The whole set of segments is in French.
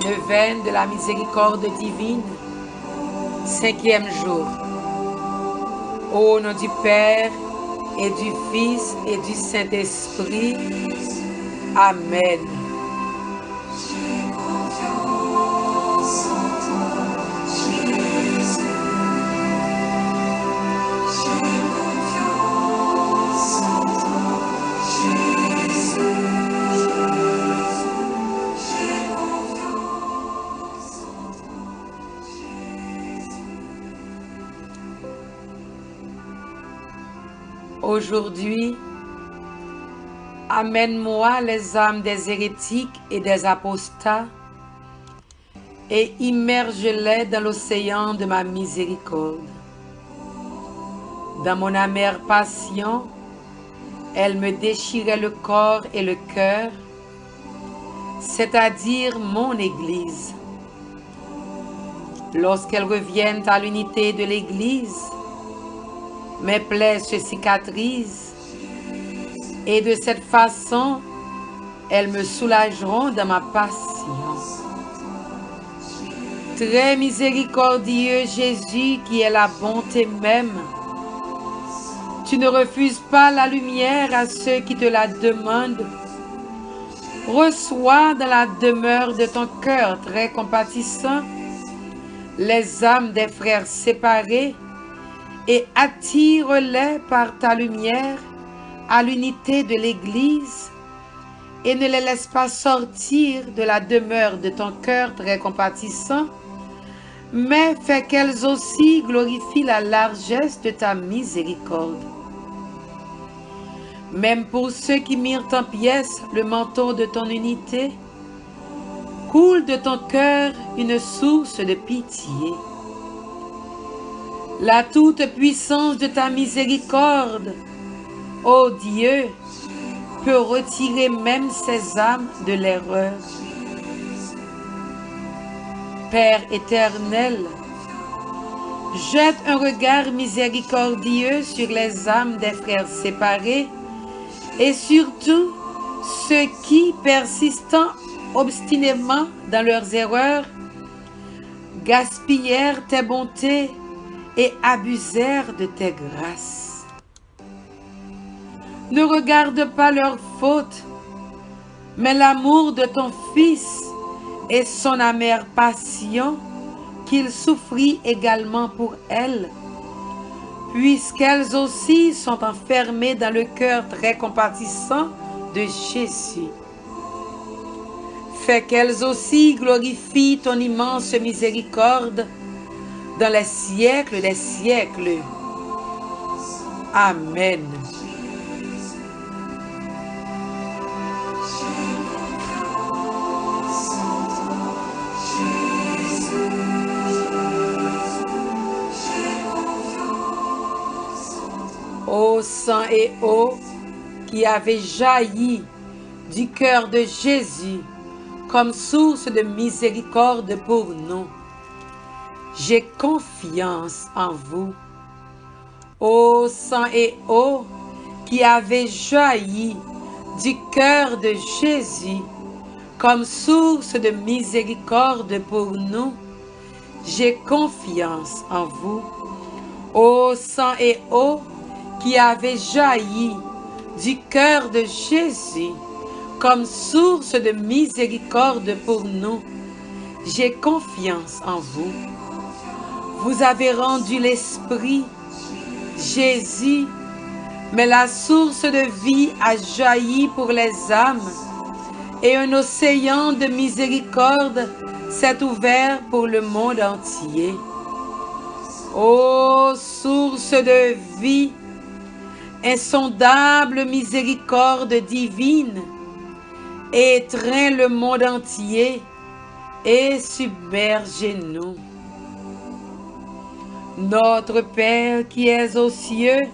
neuvaine de la miséricorde divine, 5e jour. Au nom du Père et du Fils et du Saint-Esprit. Amen. Aujourd'hui, amène-moi les âmes des hérétiques et des apostats et immerge-les dans l'océan de ma miséricorde. Dans mon amère passion, elle me déchirait le corps et le cœur, c'est-à-dire mon Église. Lorsqu'elles reviennent à l'unité de l'Église, mes plaies se cicatrisent et de cette façon, elles me soulageront dans ma passion. Très miséricordieux Jésus qui est la bonté même, tu ne refuses pas la lumière à ceux qui te la demandent. Reçois dans la demeure de ton cœur très compatissant les âmes des frères séparés et attire-les par ta lumière à l'unité de l'Église et ne les laisse pas sortir de la demeure de ton cœur très compatissant, mais fais qu'elles aussi glorifient la largesse de ta miséricorde. Même pour ceux qui mirent en pièces le manteau de ton unité, coule de ton cœur une source de pitié. La toute-puissance de ta miséricorde, ô Dieu, peut retirer même ces âmes de l'erreur. Père éternel, jette un regard miséricordieux sur les âmes des frères séparés et surtout ceux qui, persistant obstinément dans leurs erreurs, gaspillèrent tes bontés et abusèrent de tes grâces. Ne regarde pas leurs fautes, mais l'amour de ton Fils et son amère passion qu'il souffrit également pour elles, puisqu'elles aussi sont enfermées dans le cœur très compatissant de Jésus. Fais qu'elles aussi glorifient ton immense miséricorde dans les siècles des siècles. Amen. Ô sang et eau qui avait jailli du cœur de Jésus comme source de miséricorde pour nous, j'ai confiance en vous. Ô sang et eau qui avait jailli du cœur de Jésus comme source de miséricorde pour nous, j'ai confiance en vous. Ô sang et eau qui avait jailli du cœur de Jésus comme source de miséricorde pour nous, j'ai confiance en vous. Vous avez rendu l'Esprit, Jésus, mais la source de vie a jailli pour les âmes, et un océan de miséricorde s'est ouvert pour le monde entier. Ô source de vie, insondable miséricorde divine, étreins le monde entier et submergez-nous. Notre Père qui es aux cieux,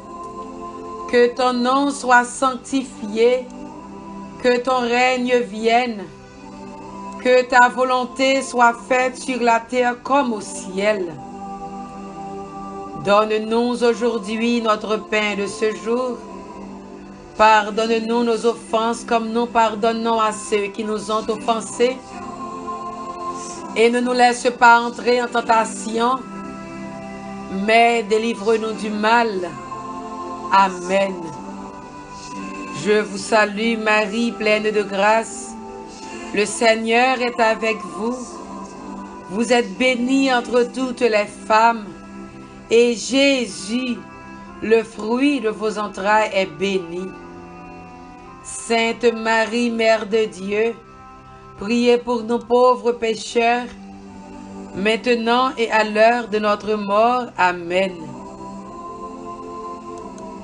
que ton nom soit sanctifié, que ton règne vienne, que ta volonté soit faite sur la terre comme au ciel. Donne-nous aujourd'hui notre pain de ce jour. Pardonne-nous nos offenses comme nous pardonnons à ceux qui nous ont offensés. et ne nous laisse pas entrer en tentation, mais délivre-nous du mal. Amen. Je vous salue Marie, pleine de grâce. Le Seigneur est avec vous. Vous êtes bénie entre toutes les femmes, et Jésus, le fruit de vos entrailles, est béni. Sainte Marie, Mère de Dieu, priez pour nous pauvres pécheurs, maintenant et à l'heure de notre mort. Amen.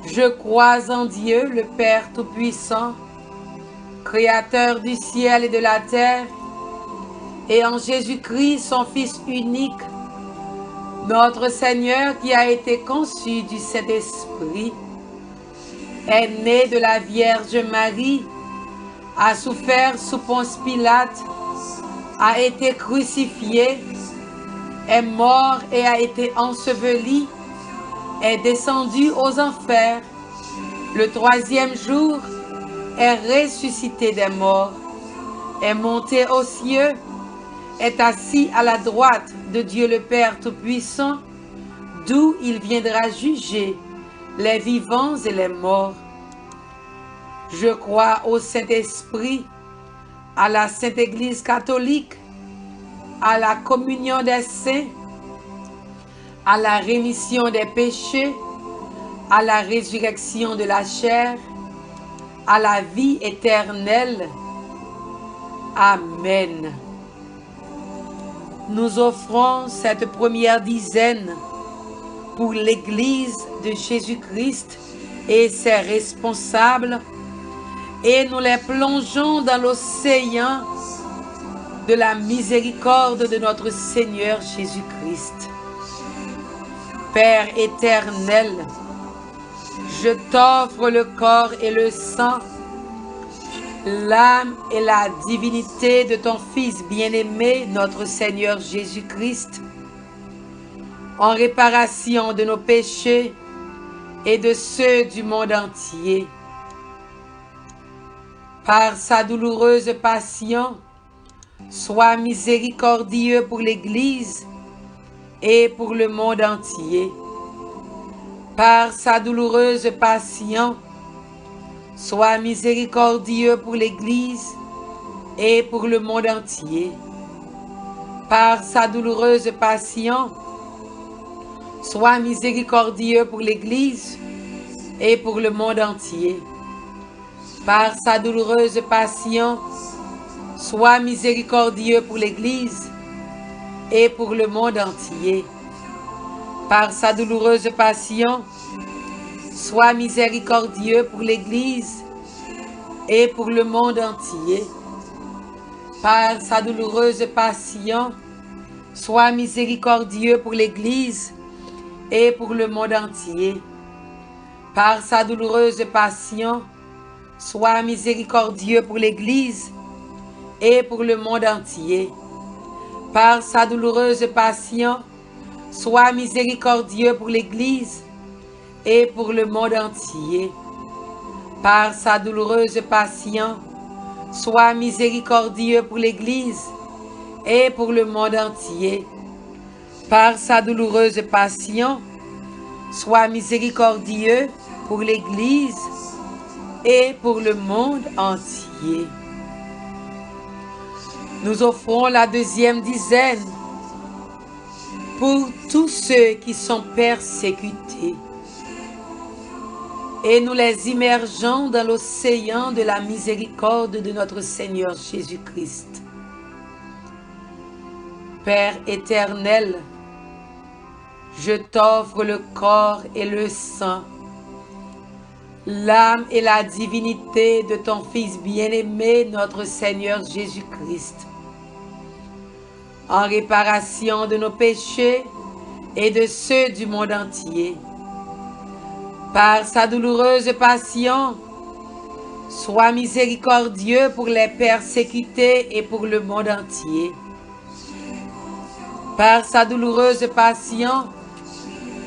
Je crois en Dieu, le Père Tout-Puissant, Créateur du ciel et de la terre, et en Jésus-Christ, son Fils unique, notre Seigneur, qui a été conçu du Saint-Esprit, est né de la Vierge Marie, a souffert sous Ponce Pilate, a été crucifié, est mort et a été enseveli, est descendu aux enfers. Le troisième jour, est ressuscité des morts, est monté aux cieux, est assis à la droite de Dieu le Père Tout-Puissant, d'où il viendra juger les vivants et les morts. Je crois au Saint-Esprit, à la Sainte Église catholique, à la communion des saints, à la rémission des péchés, à la résurrection de la chair, à la vie éternelle. Amen. Nous offrons cette première dizaine pour l'Église de Jésus-Christ et ses responsables, et nous les plongeons dans l'océan de la miséricorde de notre Seigneur Jésus-Christ. Père éternel, je t'offre le corps et le sang, l'âme et la divinité de ton Fils bien-aimé, notre Seigneur Jésus-Christ, en réparation de nos péchés et de ceux du monde entier. Par sa douloureuse passion, sois miséricordieux pour l'Église et pour le monde entier. Par sa douloureuse passion, sois miséricordieux pour l'Église et pour le monde entier. Par sa douloureuse passion, sois miséricordieux pour l'Église et pour le monde entier. Par sa douloureuse passion, sois miséricordieux pour l'Église et pour le monde entier. Par sa douloureuse passion, sois miséricordieux pour l'Église et pour le monde entier. Par sa douloureuse passion, sois miséricordieux pour l'Église et pour le monde entier. Par sa douloureuse passion, sois miséricordieux pour l'Église et pour le monde entier. Par sa douloureuse passion, sois miséricordieux pour l'Église et pour le monde entier. Par sa douloureuse passion, sois miséricordieux pour l'Église et pour le monde entier. Par sa douloureuse passion, sois miséricordieux pour l'Église et pour le monde entier. Nous offrons la deuxième dizaine pour tous ceux qui sont persécutés, et nous les immergeons dans l'océan de la miséricorde de notre Seigneur Jésus-Christ. Père éternel, je t'offre le corps et le sang, l'âme et la divinité de ton Fils bien-aimé, notre Seigneur Jésus-Christ, en réparation de nos péchés et de ceux du monde entier. Par sa douloureuse passion, sois miséricordieux pour les persécutés et pour le monde entier. Par sa douloureuse passion,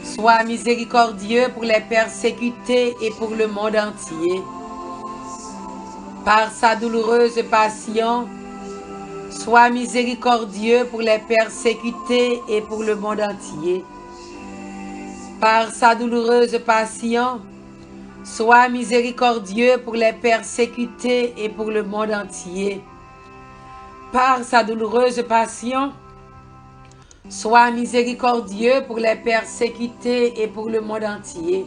sois miséricordieux pour les persécutés et pour le monde entier. Par sa douloureuse passion, sois miséricordieux pour les persécutés et pour le monde entier. Par sa douloureuse passion, sois miséricordieux pour les persécutés et pour le monde entier. Par sa douloureuse passion, sois miséricordieux pour les persécutés et pour le monde entier.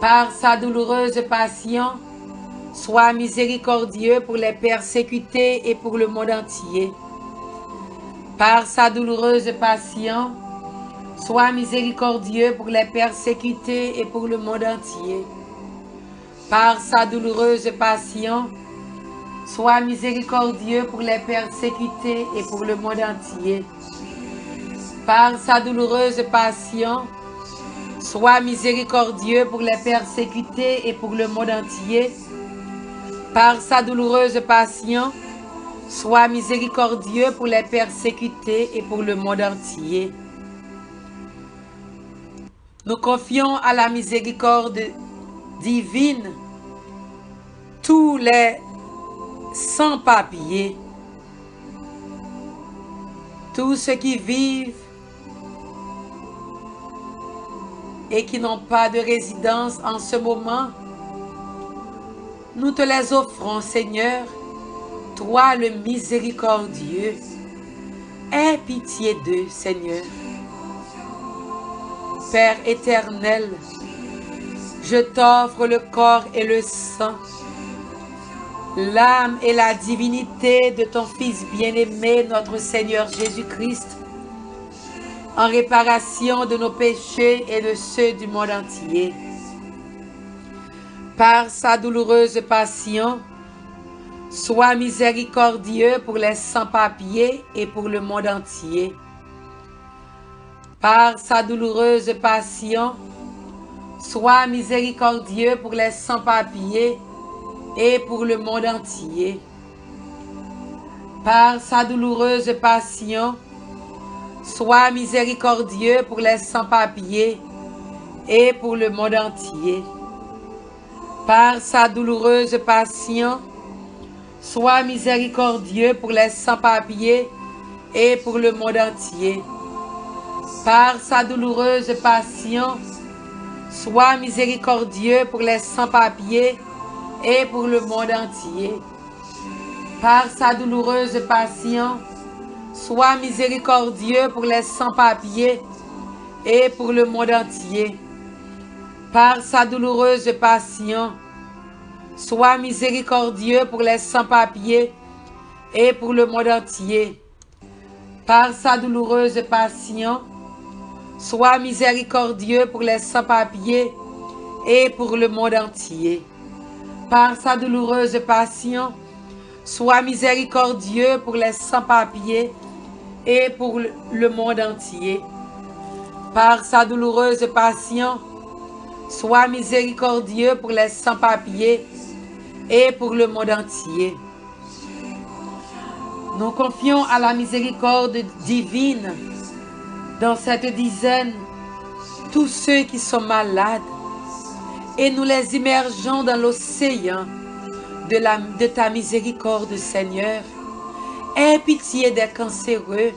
Par sa douloureuse passion, sois miséricordieux pour les persécutés et pour le monde entier. Par sa douloureuse passion, sois miséricordieux pour les persécutés et pour le monde entier. Par sa douloureuse passion, sois miséricordieux pour les persécutés et pour le monde entier. Par sa douloureuse passion, sois miséricordieux pour les persécutés et pour le monde entier. Par sa douloureuse passion, sois miséricordieux pour les persécutés et pour le monde entier. Nous confions à la miséricorde divine tous les sans-papiers, tous ceux qui vivent et qui n'ont pas de résidence en ce moment. Nous te les offrons, Seigneur, toi le miséricordieux. Aie pitié d'eux, Seigneur. Père éternel, je t'offre le corps et le sang, l'âme et la divinité de ton Fils bien-aimé, notre Seigneur Jésus-Christ, en réparation de nos péchés et de ceux du monde entier. Par sa douloureuse passion, sois miséricordieux pour les sans-papiers et pour le monde entier. Par sa douloureuse passion, sois miséricordieux pour les sans-papiers et pour le monde entier. Par sa douloureuse passion, sois miséricordieux pour les sans-papiers et pour le monde entier. Par sa douloureuse passion, sois miséricordieux pour les sans-papiers et pour le monde entier. Par sa douloureuse passion, sois miséricordieux pour les sans-papiers et pour le monde entier. Par sa douloureuse passion, sois miséricordieux pour les sans-papiers et pour le monde entier. Par sa douloureuse passion, sois miséricordieux pour les sans-papiers et pour le monde entier. Par sa douloureuse passion, sois miséricordieux pour les sans-papiers et pour le monde entier. Par sa douloureuse passion, sois miséricordieux pour les sans-papiers et pour le monde entier. Par sa douloureuse passion, sois miséricordieux pour les sans-papiers et pour le monde entier. Nous confions à la miséricorde divine dans cette dizaine tous ceux qui sont malades et nous les immergeons dans l'océan de ta miséricorde, Seigneur. Aie pitié des cancéreux,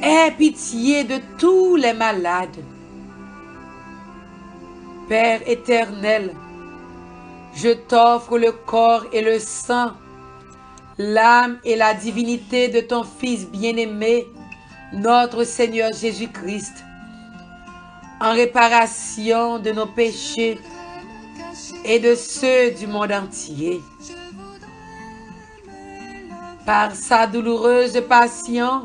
aie pitié de tous les malades. Père éternel, je t'offre le corps et le sang, l'âme et la divinité de ton Fils bien-aimé, notre Seigneur Jésus-Christ, en réparation de nos péchés et de ceux du monde entier. Par sa douloureuse passion,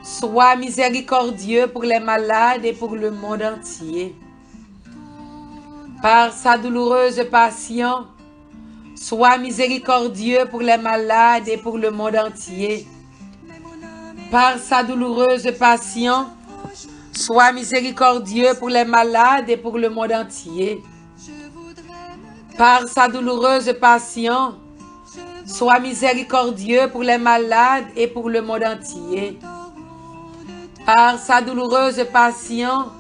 sois miséricordieux pour les malades et pour le monde entier. Par sa douloureuse passion, sois miséricordieux pour les malades et pour le monde entier. Par sa douloureuse passion, sois miséricordieux pour les malades et pour le monde entier. Par sa douloureuse passion, sois miséricordieux pour les malades et pour le monde entier. Par sa douloureuse passion,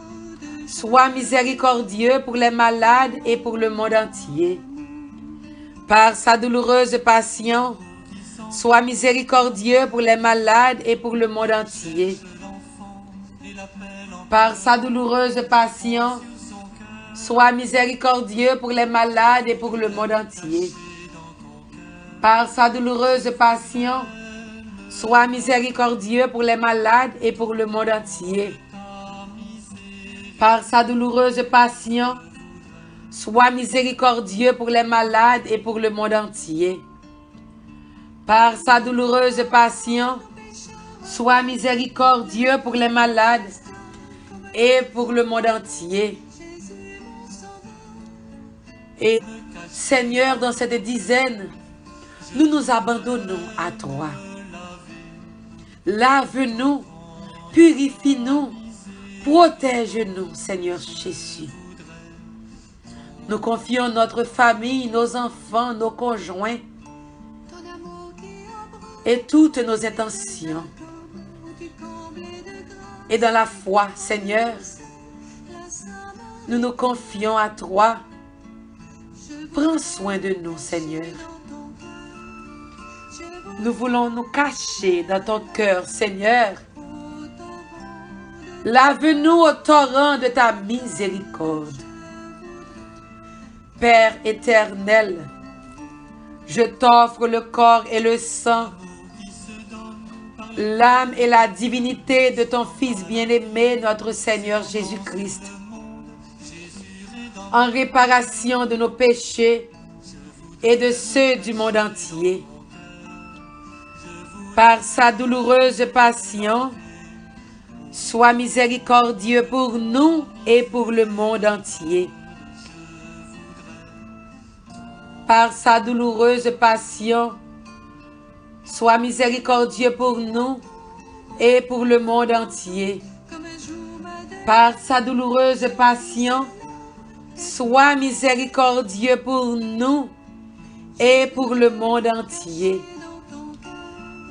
sois miséricordieux pour les malades et pour le monde entier. Par sa douloureuse passion, Sois miséricordieux pour les malades et pour le monde entier. Par sa douloureuse passion, sois miséricordieux pour les malades et pour le monde entier. Par sa douloureuse passion, sois miséricordieux pour les malades et pour le monde entier. Par sa douloureuse passion, sois miséricordieux pour les malades et pour le monde entier. Par sa douloureuse passion, sois miséricordieux pour les malades et pour le monde entier. Et Seigneur, dans cette dizaine, nous nous abandonnons à toi. Lave-nous, purifie-nous, protège-nous, Seigneur Jésus. Nous confions notre famille, nos enfants, nos conjoints et toutes nos intentions. Et dans la foi, Seigneur, nous nous confions à toi. Prends soin de nous, Seigneur. Nous voulons nous cacher dans ton cœur, Seigneur. Lave-nous au torrent de ta miséricorde. Père éternel, je t'offre le corps et le sang, l'âme et la divinité de ton Fils bien-aimé, notre Seigneur Jésus-Christ, en réparation de nos péchés et de ceux du monde entier. Par sa douloureuse passion, sois miséricordieux pour nous et pour le monde entier. Par sa douloureuse passion, sois miséricordieux pour nous et pour le monde entier. Par sa douloureuse passion, sois miséricordieux pour nous et pour le monde entier.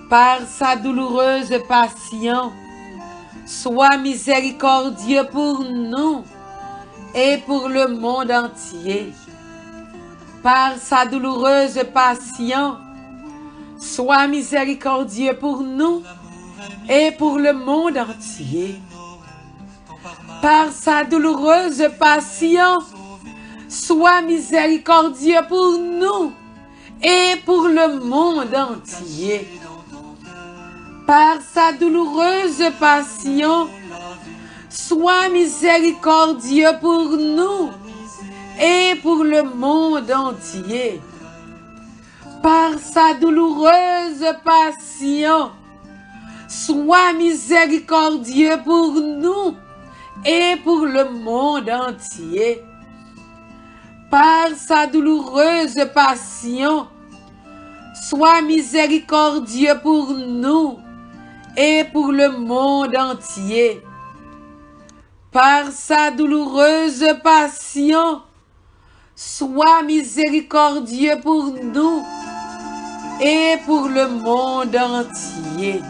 Par sa douloureuse passion, sois miséricordieux pour nous et pour le monde entier. Par sa douloureuse passion, sois miséricordieux pour nous et pour le monde entier. Par sa douloureuse passion, sois miséricordieux pour nous et pour le monde entier. Par sa douloureuse passion, sois miséricordieux pour nous et pour le monde entier. Par sa douloureuse passion, sois miséricordieux pour nous et pour le monde entier. Par sa douloureuse passion, sois miséricordieux pour nous et pour le monde entier. Par sa douloureuse passion, sois miséricordieux pour nous et pour le monde entier.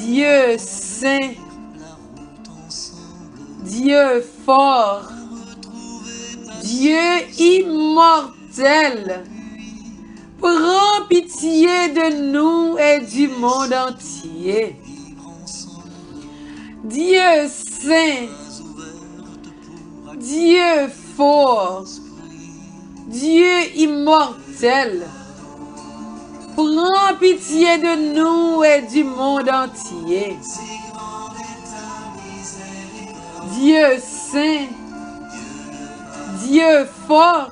Dieu saint, Dieu fort, Dieu immortel, prends pitié de nous et du monde entier. Dieu saint, Dieu fort, Dieu immortel, prends pitié de nous et du monde entier. Dieu saint, Dieu fort,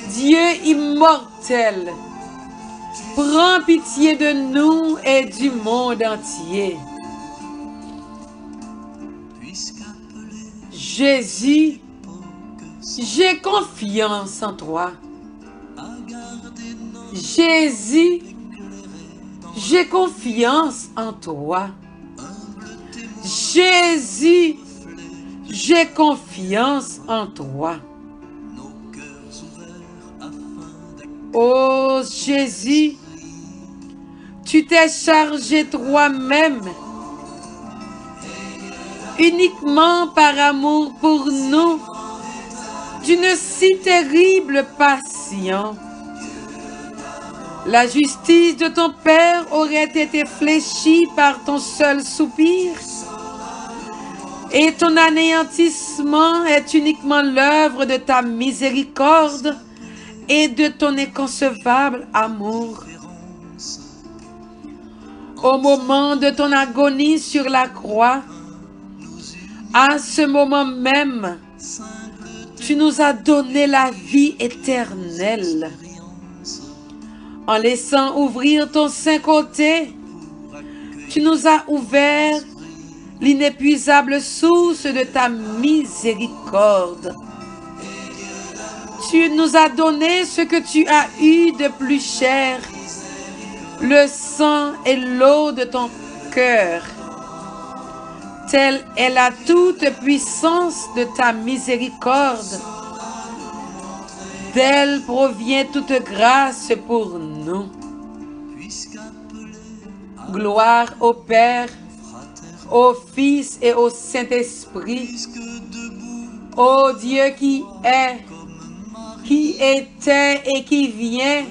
Dieu immortel, prends pitié de nous et du monde entier. Jésus, j'ai confiance en toi. Jésus, j'ai confiance en toi. Jésus, j'ai confiance en toi. Oh Jésus, tu t'es chargé toi-même, uniquement par amour pour nous, d'une si terrible passion. La justice de ton Père aurait été fléchie par ton seul soupir, et ton anéantissement est uniquement l'œuvre de ta miséricorde et de ton inconcevable amour. Au moment de ton agonie sur la croix, à ce moment même, tu nous as donné la vie éternelle. En laissant ouvrir ton saint côté, tu nous as ouvert l'inépuisable source de ta miséricorde. Tu nous as donné ce que tu as eu de plus cher, le sang et l'eau de ton cœur. Telle est la toute puissance de ta miséricorde. D'elle provient toute grâce pour nous. Gloire au Père, au Fils et au Saint-Esprit, ô Dieu qui est, qui était et qui vient,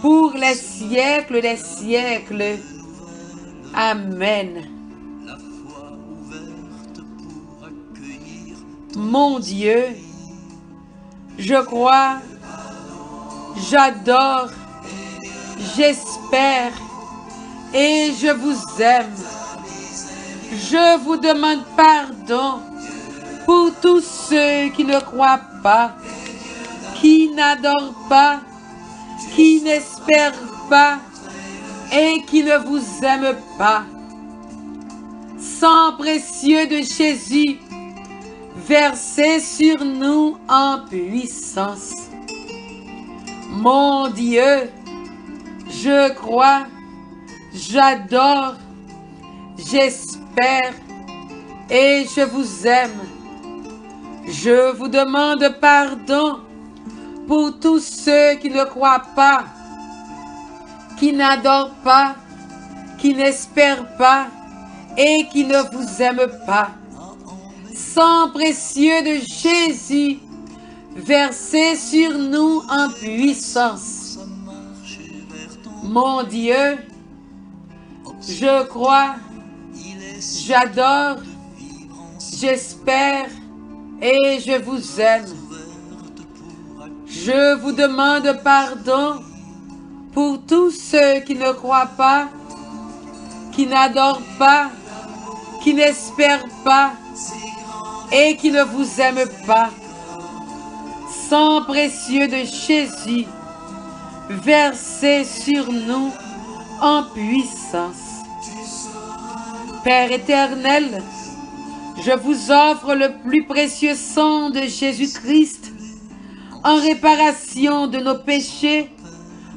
pour les siècles des siècles. Amen. Mon Dieu, je crois, j'adore, j'espère et je vous aime. Je vous demande pardon pour tous ceux qui ne croient pas, qui n'adorent pas, qui n'espèrent pas et qui ne vous aiment pas. Sang précieux de Jésus, versez sur nous en puissance. Mon Dieu, je crois, j'adore, j'espère et je vous aime. Je vous demande pardon pour tous ceux qui ne croient pas, qui n'adorent pas, qui n'espèrent pas et qui ne vous aiment pas. Sang précieux de Jésus, versez sur nous en puissance. Mon Dieu, je crois, j'adore, j'espère et je vous aime. Je vous demande pardon pour tous ceux qui ne croient pas, qui n'adorent pas, qui n'espèrent pas et qui ne vous aiment pas. Sang précieux de Jésus, versez sur nous en puissance. Père éternel, je vous offre le plus précieux sang de Jésus-Christ en réparation de nos péchés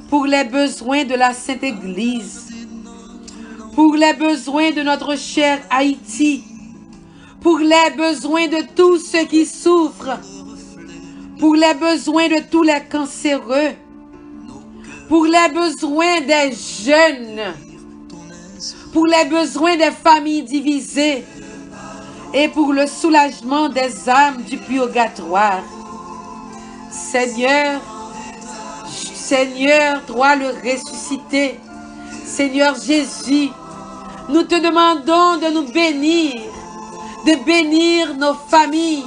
pour les besoins de la Sainte Église, pour les besoins de notre cher Haïti, pour les besoins de tous ceux qui souffrent, pour les besoins de tous les cancéreux, pour les besoins des jeunes, pour les besoins des familles divisées et pour le soulagement des âmes du purgatoire. Seigneur, Seigneur, toi le ressuscité, Seigneur Jésus, nous te demandons de nous bénir, de bénir nos familles,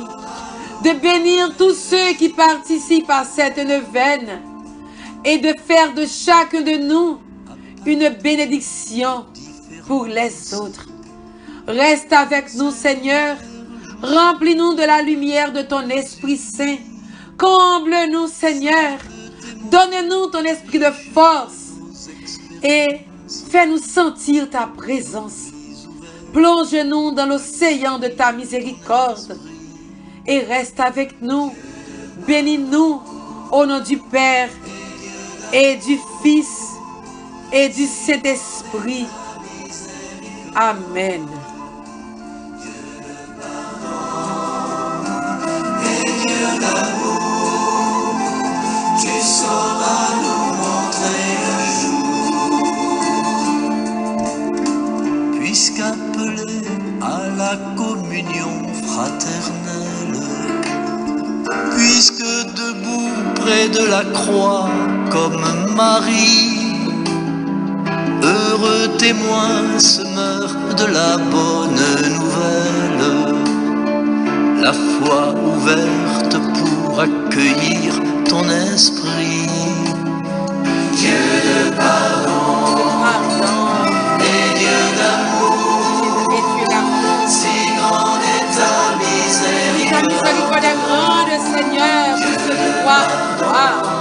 de bénir tous ceux qui participent à cette neuvaine et de faire de chacun de nous une bénédiction pour les autres. Reste avec nous, Seigneur, remplis-nous de la lumière de ton Esprit Saint, comble-nous, Seigneur, donne-nous ton esprit de force et fais-nous sentir ta présence. Plonge-nous dans l'océan de ta miséricorde et reste avec nous. Bénis-nous au nom du Père et du Fils et du Saint-Esprit. Amen. Tu sauras nous montrer un jour, puisqu'appelé à la communion fraternelle, la croix comme Marie. Heureux témoin, semeur de la bonne nouvelle, la foi ouverte pour accueillir ton esprit. Dieu de pardon, et Dieu d'amour, si grande est ta miséricorde. Ta miséricorde est grande, Seigneur, pour ce droit.